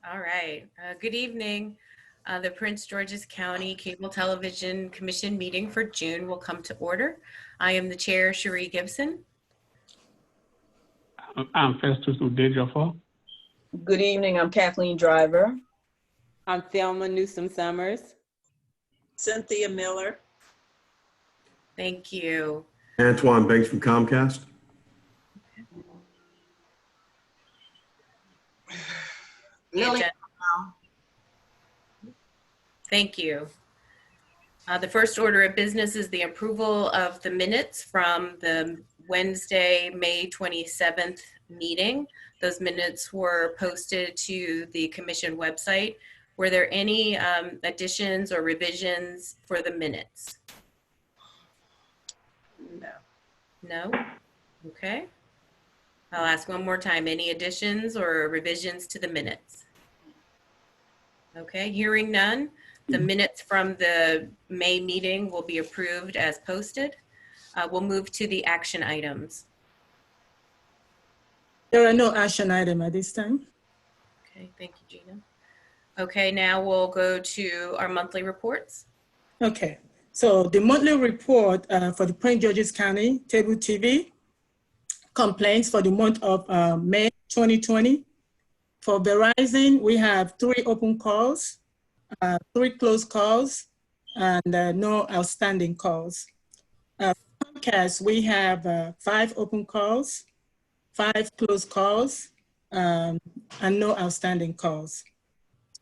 All right. Good evening. The Prince George's County Cable Television Commission meeting for June will come to order. I am the chair, Cherie Gibson. I'm Festus Udejafor. Good evening, I'm Kathleen Driver. I'm Thelma Newsom Summers. Cynthia Miller. Thank you. Antoine Banks from Comcast. Lily. Thank you. The first order of business is the approval of the minutes from the Wednesday, May 27th meeting. Those minutes were posted to the commission website. Were there any additions or revisions for the minutes? No. No? Okay. I'll ask one more time. Any additions or revisions to the minutes? Okay, hearing none. The minutes from the May meeting will be approved as posted. We'll move to the action items. There are no action items at this time. Okay, thank you, Gina. Okay, now we'll go to our monthly reports. Okay, so the monthly report for the Prince George's County Cable TV complaints for the month of May 2020. For Verizon, we have 3 open calls, 3 closed calls, and no outstanding calls. Comcast, we have 5 open calls, 5 closed calls, and no outstanding calls.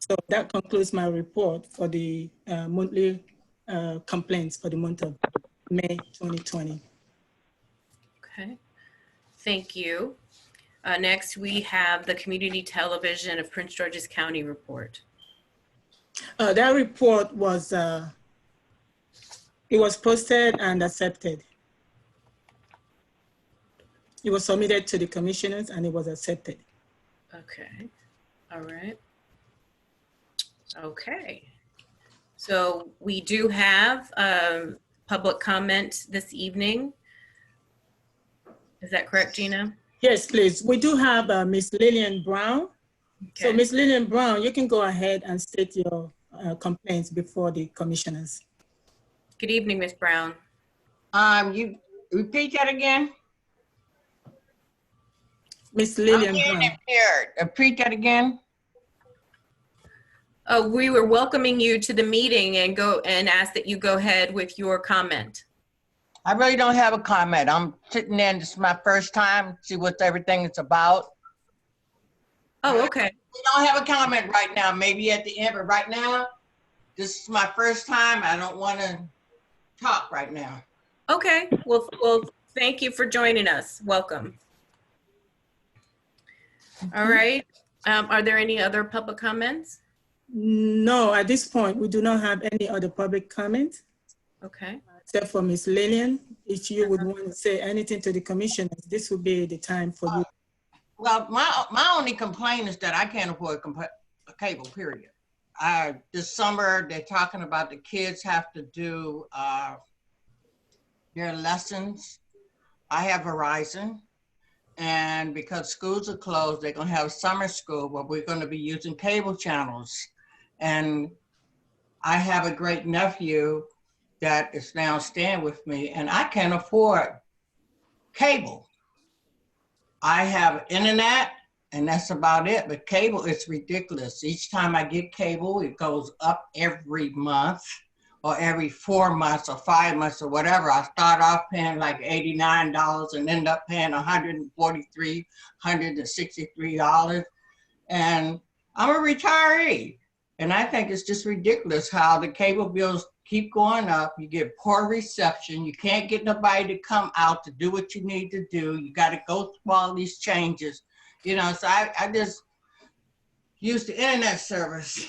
So that concludes my report for the monthly complaints for the month of May 2020. Okay, thank you. Next, we have the Community Television of Prince George's County report. That report was, it was posted and accepted. It was submitted to the commissioners and it was accepted. Okay, all right. Okay, so we do have public comment this evening. Is that correct, Gina? Yes, please. We do have Ms. Lillian Brown. Okay. So Ms. Lillian Brown, you can go ahead and state your complaints before the commissioners. Good evening, Ms. Brown. You repeat that again? Ms. Lillian I'm Brown. here. Repeat that again? We were welcoming you to the meeting and ask that you go ahead with your comment. I really don't have a comment. I'm sitting there, and this is my first time, see what everything is about. Oh, okay. We don't have a comment right now, maybe at the end, but right now, this is my first time. I don't want to talk right now. Okay, well, thank you for joining us. Welcome. All right. Are there any other public comments? No, at this point, we do not have any other public comment. Okay. Except for Ms. Lillian. If you would want to say anything to the commissioners, this would be the time for you. Well, my only complaint is that I can't afford a cable, period. This summer, they're talking about the kids have to do their lessons. I have Verizon, and because schools are closed, they're gonna have summer school, but we're gonna be using cable channels. And I have a great nephew that is now staying with me, and I can't afford cable. I have internet, and that's about it, but cable is ridiculous. Each time I get cable, it goes up every month or every 4 months or 5 months or whatever. I start off paying like $89 and end up paying $143, $163. And I'm a retiree. And I think it's just ridiculous how the cable bills keep going up. You get poor reception. You can't get nobody to come out to do what you need to do. You got to go through all these changes. You know, so I just use the internet service.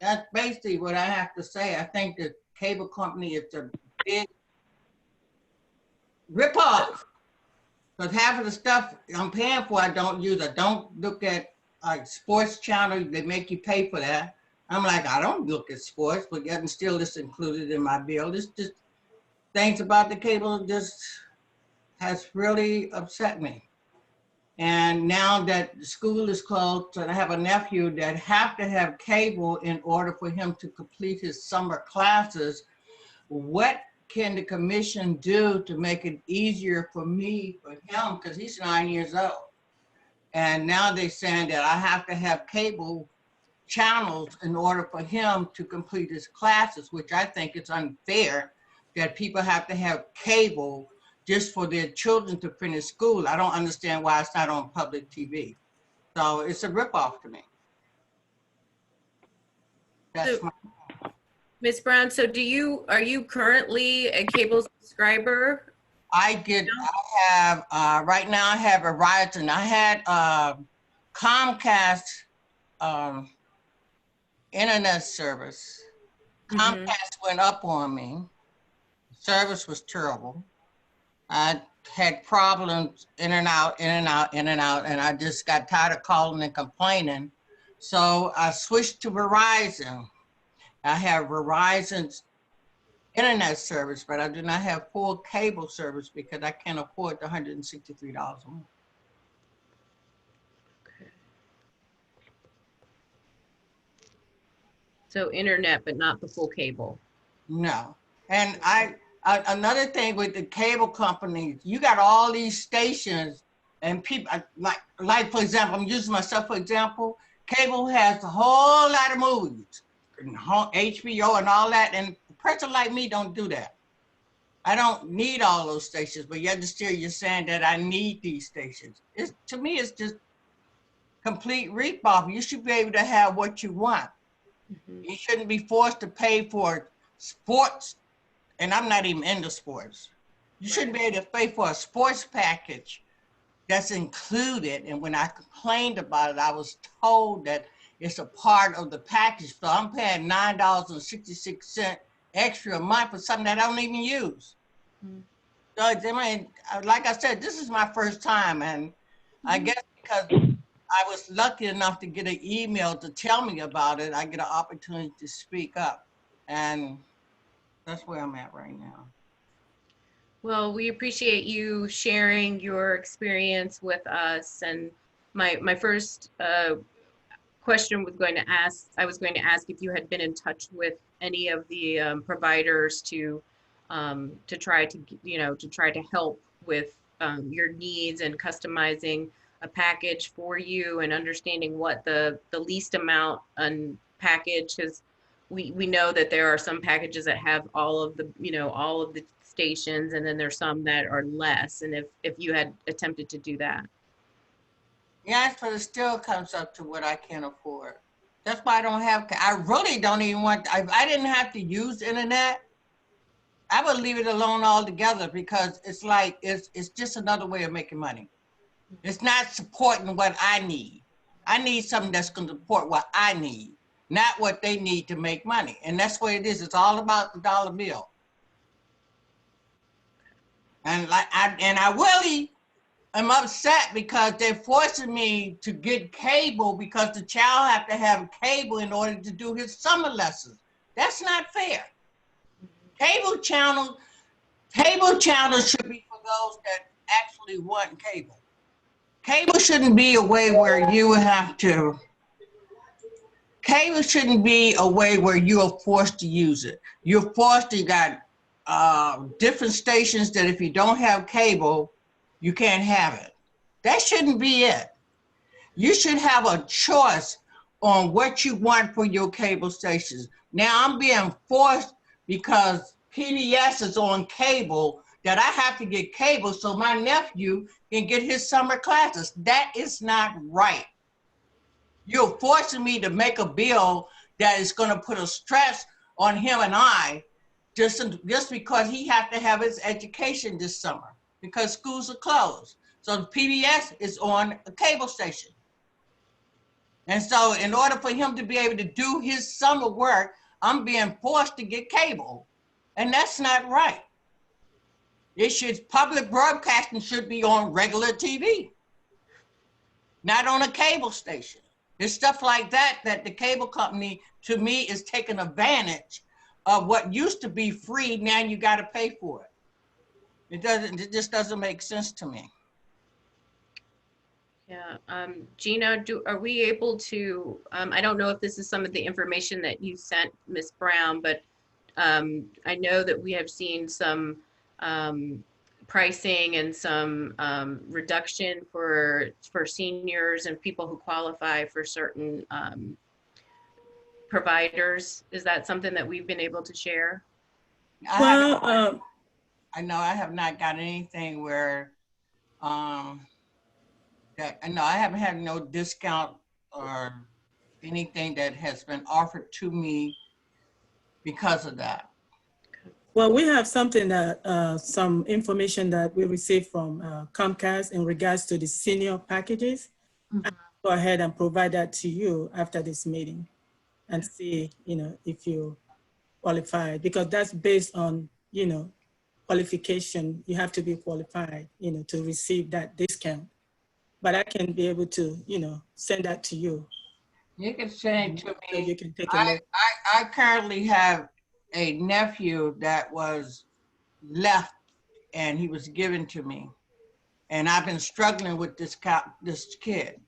That's basically what I have to say. I think the cable company is a big ripoff. Because half of the stuff I'm paying for, I don't use. I don't look at sports channel. They make you pay for that. I'm like, I don't look at sports, but yet and still it's included in my bill. It's just things about the cable just has really upset me. And now that school is closed, and I have a nephew that have to have cable in order for him to complete his summer classes, what can the commission do to make it easier for me, for him, because he's 9 years old? And now they're saying that I have to have cable channels in order for him to complete his classes, which I think is unfair that people have to have cable just for their children to finish school. I don't understand why it's not on public TV. So it's a ripoff to me. That's So, Ms. Brown, so are you currently a cable subscriber? I have, right now I have Verizon. I had Comcast internet service. Comcast went up on me. Service was terrible. I had problems in and out, and I just got tired of calling and complaining. So I switched to Verizon. I have Verizon's internet service, but I do not have full cable service because I can't afford the $163 a month. Okay. So internet, but not the full cable. No. And another thing with the cable companies, you got all these stations and people, like for example, I'm using myself for example, cable has a whole lot of movies, and HBO and all that, and a person like me don't do that. I don't need all those stations, but yet still you're saying that I need these stations. To me, it's just complete ripoff. You should be able to have what you want. You shouldn't be forced to pay for sports, and I'm not even into sports. You shouldn't be able to pay for a sports package that's included. And when I complained about it, I was told that it's a part of the package. So I'm paying $9.66 extra a month for something that I don't even use. So I mean, like I said, this is my first time, and I guess because I was lucky enough to get an email to tell me about it, I get an opportunity to speak up, and that's where I'm at right now. Well, we appreciate you sharing your experience with us. And my first question I was going to ask if you had been in touch with any of the providers to try to help with your needs and customizing a package for you and understanding what the least amount package is. We know that there are some packages that have all of the stations, and then there's some that are less. And if you had attempted to do that. Yes, but it still comes up to what I can't afford. That's why I don't have, I really don't even want, if I didn't have to use internet, I would leave it alone altogether, because it's like, it's just another way of making money. It's not supporting what I need. I need something that's going to support what I need, not what they need to make money. And that's what it is. It's all about the dollar bill. And I really am upset because they're forcing me to get cable because the child have to have cable in order to do his summer lessons. That's not fair. Cable channels should be for those that actually want cable. Cable shouldn't be a way where you have to, cable shouldn't be a way where you are forced to use it. You're forced, you got different stations that if you don't have cable, you can't have it. That shouldn't be it. You should have a choice on what you want for your cable stations. Now I'm being forced because PBS is on cable that I have to get cable so my nephew can get his summer classes. That is not right. You're forcing me to make a bill that is going to put a stress on him and I just because he has to have his education this summer because schools are closed. So the PBS is on a cable station. And so in order for him to be able to do his summer work, I'm being forced to get cable. And that's not right. Public broadcasting should be on regular TV, not on a cable station. There's stuff like that the cable company, to me, is taking advantage of what used to be free. Now you got to pay for it. It just doesn't make sense to me. Yeah, Gina, are we able to, I don't know if this is some of the information that you sent Ms. Brown, but I know that we have seen some pricing and some reduction for seniors and people who qualify for certain providers. Is that something that we've been able to share? Well, I know I have not got anything where, that, I know I haven't had no discount or anything that has been offered to me because of that. well, we have something that, some information that we received from Comcast in regards to the senior packages. I'll go ahead and provide that to you after this meeting and see, if you qualify, because that's based on, qualification. You have to be qualified, to receive that discount. But I can be able to, send that to you You can send it to so me. you can take a look. I currently have a nephew that was left and he was given to me. And I've been struggling with this kid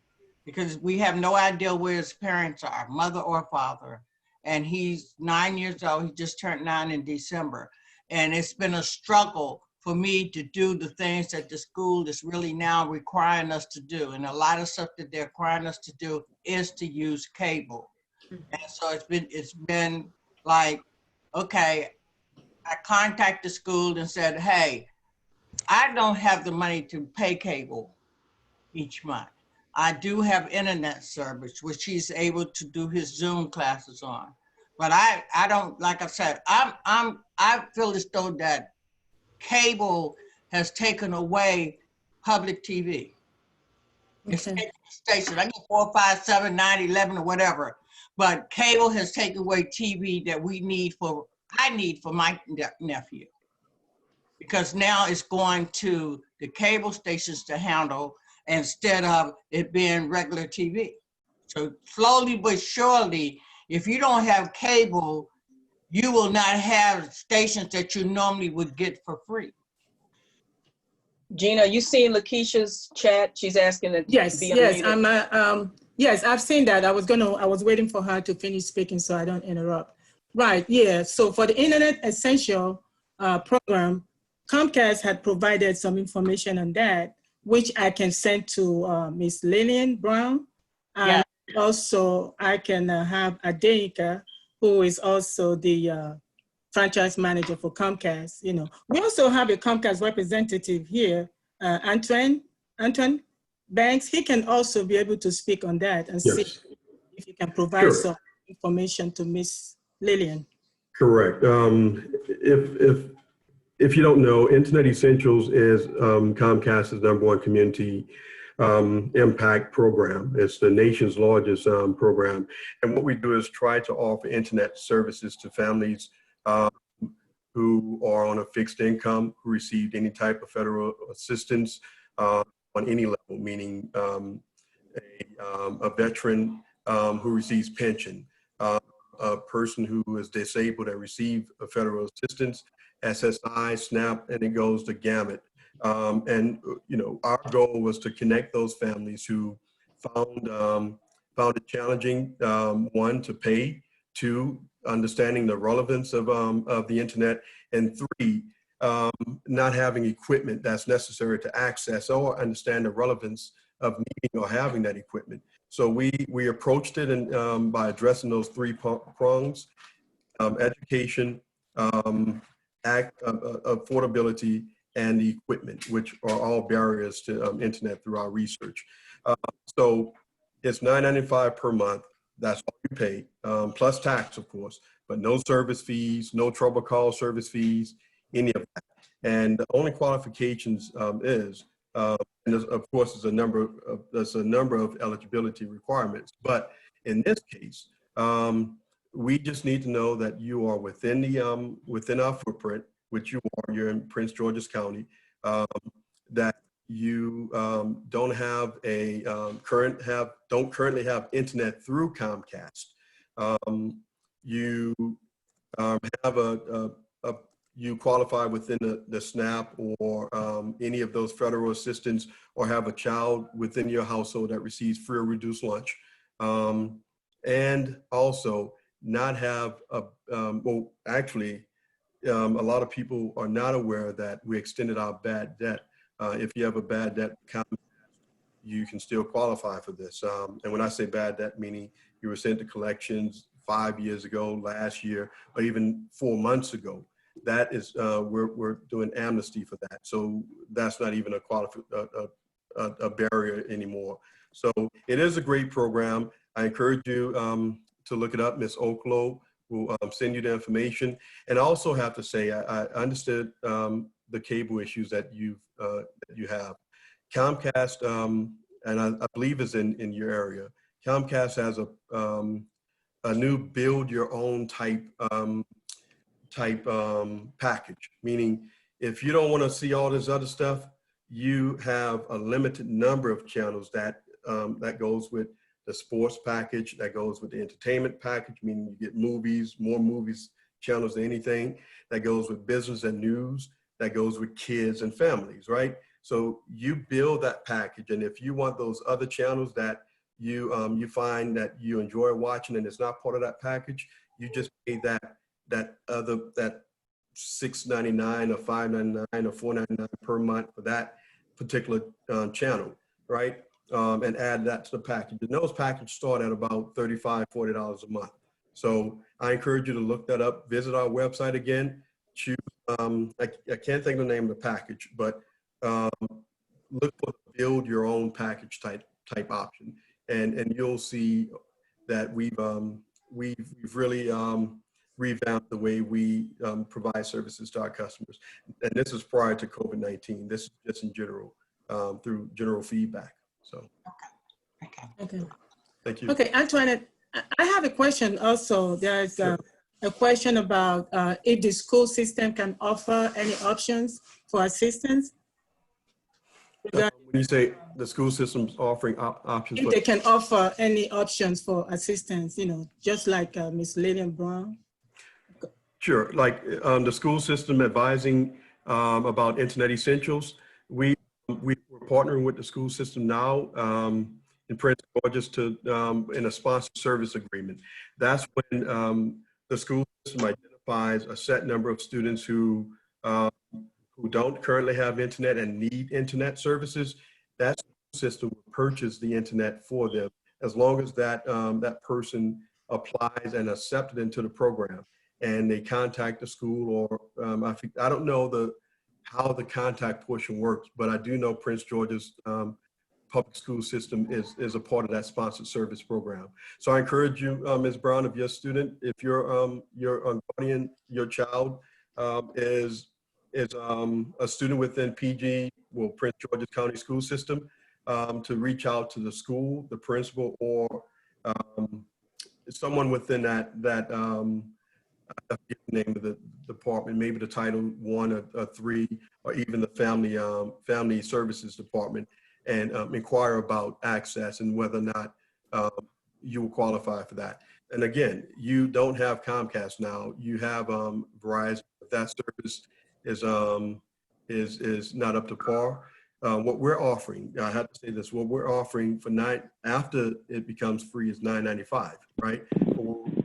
because we have no idea where his parents are, mother or father. And he's 9 years old. He just turned 9 in December. And it's been a struggle for me to do the things that the school is really now requiring us to do. And a lot of stuff that they're requiring us to do is to use cable. And so it's been like, okay, I contacted the school and said, hey, I don't have the money to pay cable each month. I do have internet service, which he's able to do his Zoom classes on. But I don't, like I said, I feel as though that cable has taken away public TV. It's Okay. taken the station. I get 4, 5, 7, 9, 11, or whatever. But cable has taken away TV that I need for my nephew. Because now it's going to the cable stations to handle instead of it being regular TV. So slowly but surely, if you don't have cable, you will not have stations that you normally would get for free. Gina, you seen Lakeisha's chat? She's asking to Yes, be yes, unmuted. yes, I've seen that. I was waiting for her to finish speaking so I don't interrupt. Right, yeah, so for the Internet Essential program, Comcast had provided some information on that, which I can send to Ms. Lillian Brown. Yeah. And also I can have Adeika, who is also the franchise manager for Comcast. We also have a Comcast representative here, Antoine Banks. He can also be able to speak on that and see Yes, if he can provide sure. some information to Miss Lillian. Correct. If you don't know, Internet Essentials is Comcast's #1 community impact program. It's the nation's largest program. And what we do is try to offer internet services to families who are on a fixed income, who received any type of federal assistance on any level, meaning a veteran who receives pension, a person who is disabled and receive a federal assistance, SSI, SNAP, and it goes to gamut. And our goal was to connect those families who found it challenging, one, to pay, two, understanding the relevance of the internet, and three, not having equipment that's necessary to access or understand the relevance of needing or having that equipment. So we approached it and by addressing those three prongs: education, affordability, and the equipment, which are all barriers to internet through our research. So it's $9.95 per month. That's all you pay, plus tax, of course, but no service fees, no trouble call service fees, any of that. And the only qualifications and of course, there's a number of eligibility requirements. But in this case, we just need to know that you are within our footprint, which you are. You're in Prince George's County. That you don't have don't currently have internet through Comcast. You have you qualify within the SNAP or any of those federal assistance, or have a child within your household that receives free or reduced lunch. And also not have well, actually, a lot of people are not aware that we extended our bad debt. If you have a bad debt account, you can still qualify for this. And when I say bad debt, meaning you were sent to collections 5 years ago, last year, or even 4 months ago, that is, we're doing amnesty for that. So that's not even a barrier anymore. So it is a great program. I encourage you to look it up. Ms. Oklo will send you the information. And I also have to say, I understood the cable issues that you have. Comcast, and I believe is in your area. Comcast has a new build your own type package, meaning if you don't want to see all this other stuff, you have a limited number of channels that goes with the sports package, that goes with the entertainment package, meaning you get movies, more movies channels than anything, that goes with business and news, that goes with kids and families, right? So you build that package, and if you want those other channels that you find that you enjoy watching and it's not part of that package, you just pay that $6.99 or $5.99 or $4.99 per month for that particular channel, right? And add that to the package. And those packages start at about $35, $40 a month. So I encourage you to look that up. Visit our website again. Choose. I can't think of the name of the package, but look for the build your own package type option, and you'll see that we've really revamped the way we provide services to our customers. And this is prior to COVID-19. This is just in general, through general feedback. So. Okay. Thank you. Okay, Antoinette, I have a question also. There's Sure. A question about if the school system can offer any options for assistance. When you say the school system's offering options, If they can offer any options for assistance, you know, just like Ms. Lillian Brown. sure. Like the school system advising about internet essentials, we're partnering with the school system now in Prince George's in a sponsored service agreement. That's when the school system identifies a set number of students who don't currently have internet and need internet services. That school system will purchase the internet for them as long as that person applies and accepted into the program, and they contact the school, or I don't know how the contact portion works, but I do know Prince George's public school system is a part of that sponsored service program. So I encourage you, Ms. Brown, if your student, if your guardian, your child is a student within PG, well, Prince George's County School System, to reach out to the school, the principal, or someone within that I forget the name of the department, maybe the Title I or III, or even the Family Services Department, and inquire about access and whether or not you will qualify for that. And again, you don't have Comcast now. You have Verizon. If that service is not up to par. What we're offering, I have to say this, what we're offering for after it becomes free is $9.95, right?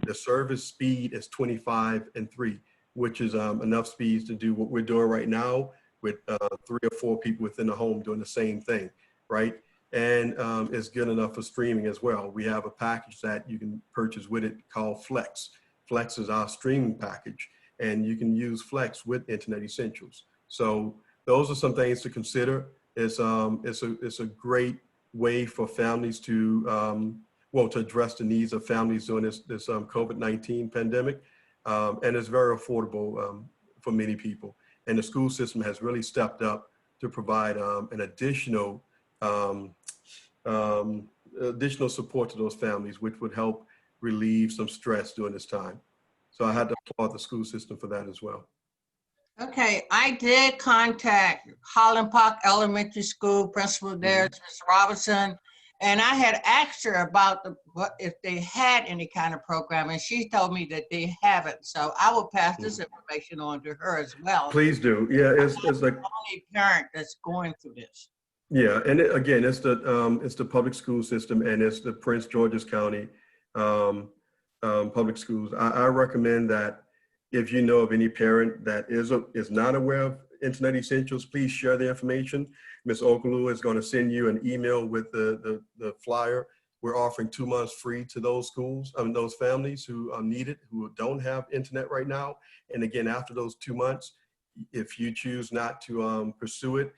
The service speed is 25 and 3, which is enough speeds to do what we're doing right now with 3 or 4 people within the home doing the same thing, right? And it's good enough for streaming as well. We have a package that you can purchase with it called Flex. Flex is our streaming package, and you can use Flex with Internet Essentials. So those are some things to consider. It's a great way for families to to address the needs of families during this COVID-19 pandemic, and it's very affordable for many people. And the school system has really stepped up to provide an additional support to those families, which would help relieve some stress during this time. So I had to applaud the school system for that as well. Okay, I did contact Holland Park Elementary School principal there, Ms. Robinson, And I had asked her about what if they had any kind of program, and she told me that they haven't. So I will pass this information on to her as well. Please do. Yeah, it's like The only parent that's going through this. yeah, and again, it's the public school system, and it's the Prince George's County public schools. I recommend that if you know of any parent that is not aware of Internet Essentials, please share the information. Ms. Okalu is going to send you an email with the flyer. We're offering 2 months free to those schools, those families who need it, who don't have internet right now. And again, after those 2 months, if you choose not to pursue it,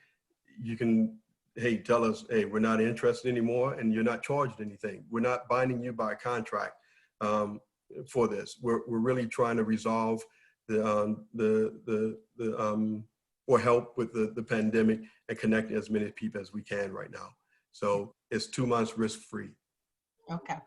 you can, hey, tell us, hey, we're not interested anymore, and you're not charged anything. We're not binding you by contract for this. We're really trying to resolve or help with the pandemic and connect as many people as we can right now. So it's 2 months risk-free. Okay.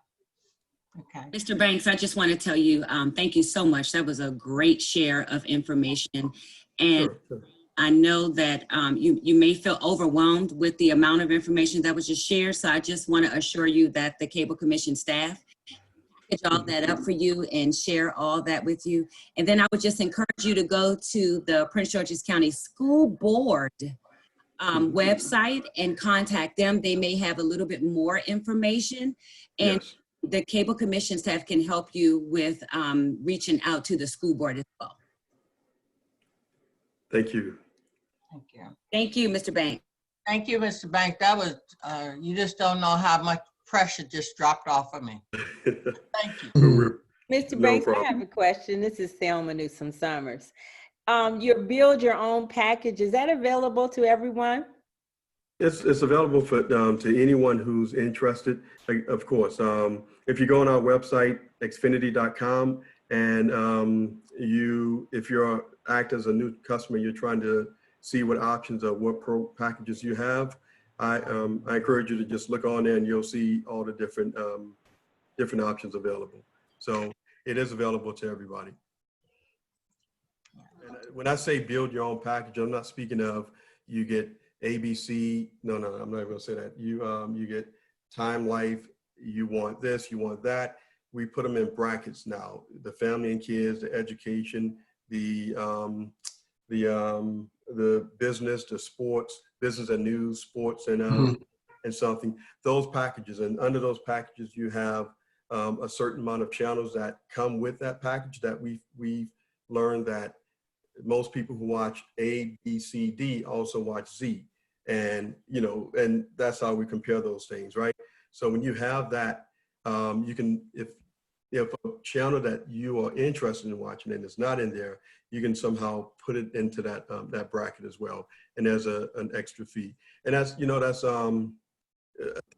Okay. Mr. Banks, I just want to tell you, thank you so much. That was a great share of information. And Sure. I know that you may feel overwhelmed with the amount of information that was just shared. So I just want to assure you that the Cable Commission staff package all that up for you and share all that with you. And then I would just encourage you to go to the Prince George's County School Board website and contact them. They may have a little bit more information, and Yes. the Cable Commission staff can help you with reaching out to the school board as well. Thank you. Thank you. Thank you, Mr. Banks. Thank you, Mr. Banks. That was, you just don't know how much pressure just dropped off of me. Thank you. Mr. No Banks, I problem. have a question. This is Thelma Newsome Summers. Your build your own package, is that available to everyone? It's available for to anyone who's interested. Like, of course, if you go on our website, xfinity.com, and if you're act as a new customer, you're trying to see what options or what packages you have, I encourage you to just look on there and you'll see all the different options available. So it is available to everybody. And when I say build your own package, I'm not speaking of you get ABC. No, I'm not even gonna say that. You get Time Life. You want this, you want that. We put them in brackets now. The family and kids, the education, the business, the sports, business and news, sports, and something. Those packages, and under those packages, you have a certain amount of channels that come with that package. That we've learned that most people who watch A, B, C, D also watch Z, and and that's how we compare those things, right? So when you have that, you can, if a channel that you are interested in watching and it's not in there, you can somehow put it into that that bracket as well, and there's an extra fee. And that's I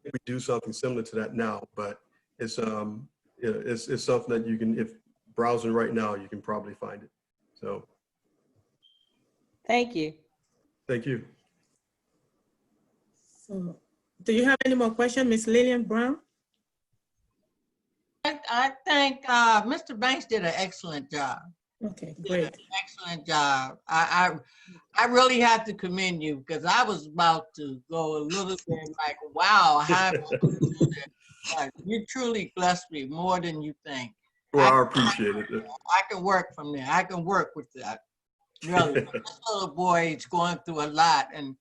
think we do something similar to that now, but it's it's something that you can, if browsing right now, you can probably find it. So Thank you. thank you. So, do you have any more questions, Ms. Lillian Brown? I think Mr. Banks did an excellent job. Okay, Did great. an excellent job. I really have to commend you, because I was about to go a little bit like, wow, how am I gonna do this? You truly blessed me more than you think. Well, I appreciate it. I can work from there. I can work with that. Really, this little boy is going through a lot, and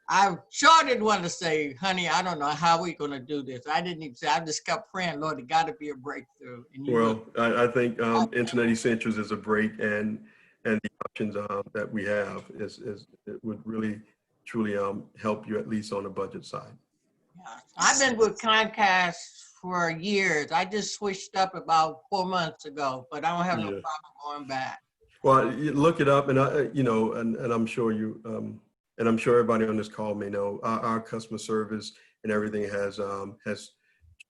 I sure didn't want to say, honey, I don't know how we're going to do this. I didn't even say, I just kept praying, Lord, it got to be a breakthrough. And Well, I think Internet Essentials is a break, and the options that we have it would really truly help you, at least on the budget side. Yeah. I've been with Comcast for years. I just switched up about 4 months ago, but I don't have no problem going back. Well, you look it up, and and I'm sure you and I'm sure everybody on this call may know our customer service and everything has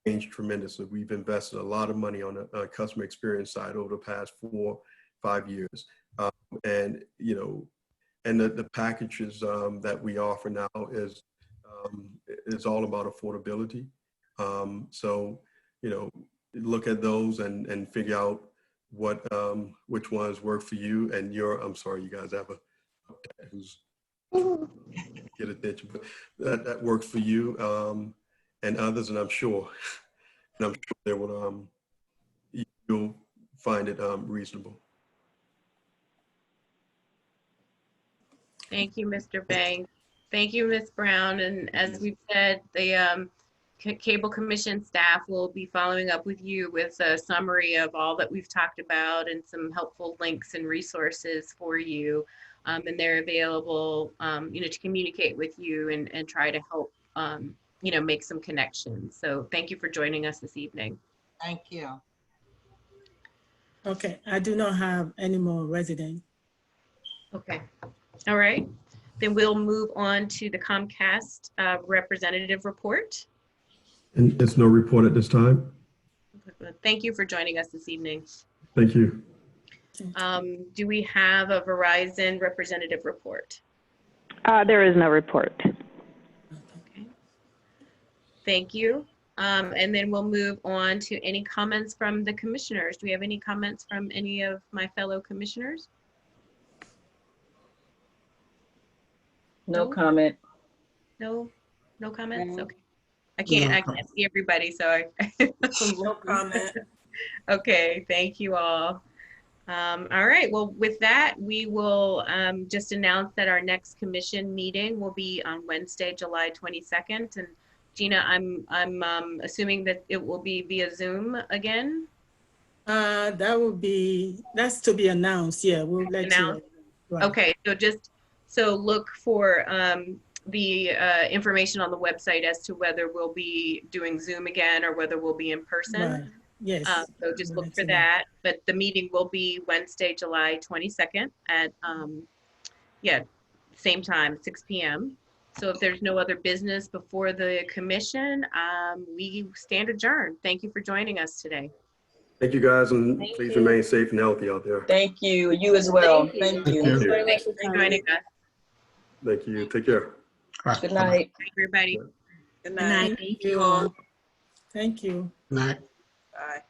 changed tremendously. We've invested a lot of money on the customer experience side over the past 4-5 years, and the packages that we offer now is all about affordability. So look at those and figure out what which ones work for you and your. I'm sorry, you guys have a who's get attention, but that works for you, and others, and I'm sure they will, you'll find it reasonable. Thank you, Mr. Banks. Thank you, Ms. Brown. And as we've said, the Cable Commission staff will be following up with you with a summary of all that we've talked about and some helpful links and resources for you. And they're available, to communicate with you and try to help, make some connections. So thank you for joining us this evening. Thank you. Okay, I do not have any more residents. Okay. All right. Then we'll move on to the Comcast representative report. And there's no report at this time. Thank you for joining us this evening. Thank you. Do we have a Verizon representative report? There is no report. Okay. Thank you. And then we'll move on to any comments from the commissioners. Do we have any comments from any of my fellow commissioners? No No? comment. No comments? No. Okay. I can't see everybody, so No comment. Okay, thank you all. All right, well, with that, we will just announce that our next commission meeting will be on Wednesday, July 22nd. And Gina, I'm assuming that it will be via Zoom again? That's to be announced. Yeah, we'll let you know. Right. Okay, so look for the information on the website as to whether we'll be doing Zoom again or whether we'll be in person. Right. Yes. So just We'll look let for you know. that. But the meeting will be Wednesday, July 22nd at, same time, 6 p.m. So if there's no other business before the commission, we stand adjourned. Thank you for joining us today. Thank you, guys, and Thank please you. remain safe and healthy out there. Thank you. You as well. Thank you. Thank Thank you. you. Thank you for joining us. Thank you. Take care. All right. Good night. Bye, everybody. Good Good night. Thank you all. Thank you. Night. Bye.